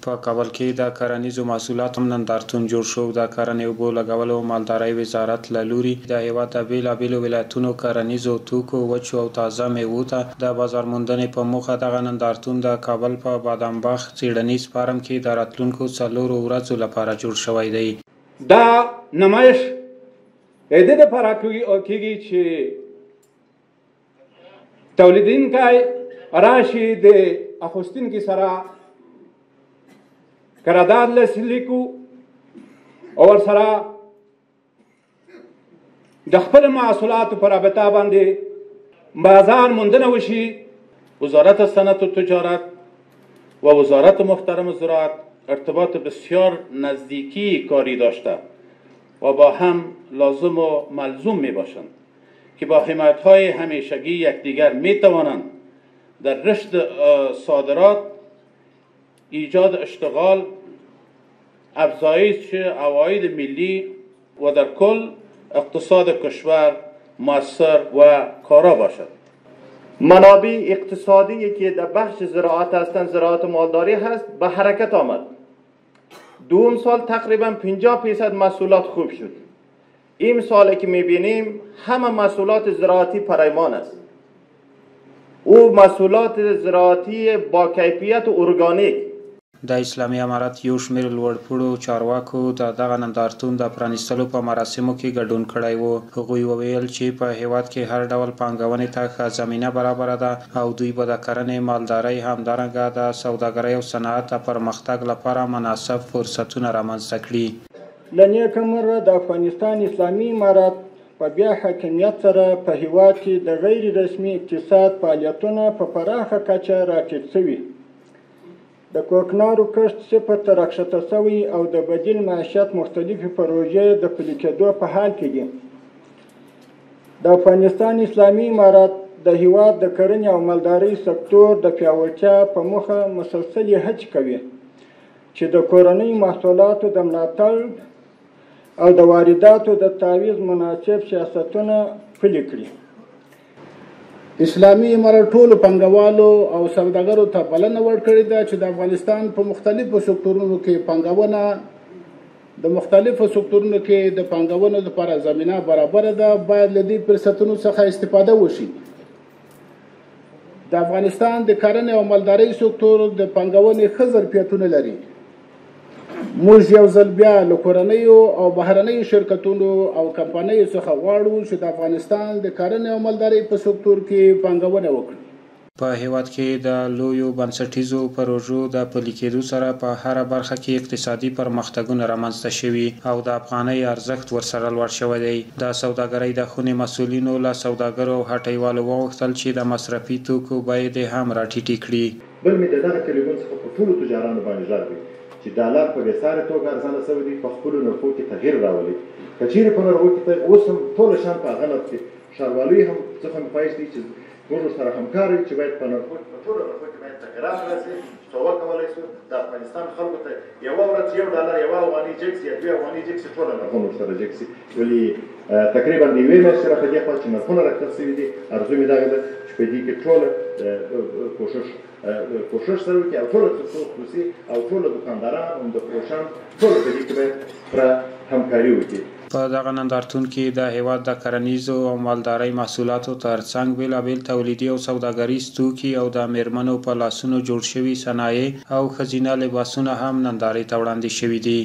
په کابل کې د کرنیزو محصولاتو نندارتون جوړ شو. د کرنې اوبو لګولو او مالدارۍ وزارت له لوري د هېواد د بېلابېلو ولایتونو کرنیزو توکو، وچو او تازه میوو ته د بازار موندنې په موخه دغه نندارتون د کابل په بادامباغ څېړنیز فارم کې د راتلونکو 4 ورځو لپاره جوړ شوی دی. دا نمایش د دې لپاره کېږي چې تولیدونکی راشي د اخیستونکي سره قرارداد لیکو او ورسره د خپل محصولاتو په رابطه باندې بازار موندنه وشي. وزارت صنعت و تجارت و وزارت محترم زراعت ارتباط بسیار نزدیکی کاری داشته و با هم لازم و ملزوم می باشند که با حمایت‌های همیشگی یکدیگر می توانند در رشد صادرات، ایجاد اشتغال، افزایش عواید ملی و در کل اقتصاد کشور مؤثر و کارا باشد. منابع اقتصادی که در بخش زراعت هستند، زراعت و مالداری هست، به حرکت آمد. دوم سال تقریبا 50% محصولات خوب شد. این سالی که میبینیم همه محصولات زراعتی پریمان است. او محصولات زراعتی با کیفیت و ارگانیک. د اسلامي امارت یو شمېر لوړپوړو چارواکو د دغه نندارتون د پرانیستلو په مراسمو کې ګډون کړی و. هغوی وویل چې په هېواد کې هر ډول پانګونې ته ښه زمینه برابره ده او دوی به د کرنې، مالدارۍ، همدارنګه د سوداګرۍ او صنعت د پرمختګ لپاره مناسب فرصتونه رامنځته کړي. له نیکه مرغه د افغانستان اسلامي امارت په بیا حاکمیت سره په هېواد کې د غیر رسمي اقتصاد فعالیتونه په پراخه کچه راټیټ شوي. د کوکنارو کښت صفر ته راښکته شوی او د بدیل معیشت مختلفې پروژې د پلي کېدو په حال کې دي. د افغانستان اسلامي امارت د هېواد د کرنې او مالدارۍ سکتور د پیاوړتیا په موخه مسلسلې هڅې کوي چې د کورنۍ محصولاتو د ملاتړ او د وارداتو د تعویض مناسب سیاستونه پلي کړي. اسلامي امارت ټولو پانګوالو او سوداګرو ته بلنه ورکړې ده چې د افغانستان په مختلفو سکتورونو کې پانګونه د مختلفو سکتورونو کې د پانګونې لپاره زمینه برابره ده. باید له دې فرصتونو څخه استفاده وشي. د افغانستان د کرنې او مالدارۍ سکتور د پانګونې ښه ظرفیتونه لري. موږ یو ځل بیا له کورنیو او بهرنیو شرکتونو او کمپنیو څخه غواړو چې د افغانستان د کرنې او مالدارۍ په سکتور کې پانګونه وکړي. په هېواد کې د لویو بنسټیزو پروژو د پلي کېدو سره په هره برخه کې اقتصادي پرمختګونه رامنځته شوي او د افغانۍ ارزښت ورسره لوړ شوی دی. د سوداګرۍ د خونې مسؤلینو له سوداګرو او هټیوالو وغوښتل چې د مصرفي توکو بیې دې هم راټیټې کړي. بل مې د دغه ټلیفون څخه په ټولو تجارانو باندې ژر دی چې ډالر په بېسارې توګه ارزانه شوی دی، په خپلو نرخو کې تغییر راولي. که چېرې په نرخو کې اوس هم ټوله شان په هغه نرخ کې ښاروالۍ هم څخه مې خواهش دی چې موږ ورسره همکار یو چې باید په نرخو کې په ټولو نرخو کې باید تغییرات راسي چې وکولی شو د افغانستان خلکو ته یوه ورځ یو ډالر، یوه افغانۍ جګ شي یا 2 افغانۍ جګ شي، ټوله نرخونه ورسره جګ شي. ولې تقریبا د 1 میاشتې راڅخه دې خوا چې نرخونه راکښته شوي دي، ارزو مې دغه ده چې په دې کې ټوله کوشش سره وکړي او ټوله خصوصي او ټوله دوکانداران او د فروشان ټوله په دې کې باید پوره همکاري وکړي. په دغه نندارتون کې د هېواد د کرنیزو او مالدارۍ محصولاتو ترڅنګ بېلابېل تولیدي او سوداګریز توکي او د میرمنو په لاسونو جوړ شوي صنایع او ښځینه لباسونه هم نندارې ته وړاندې شوي دي.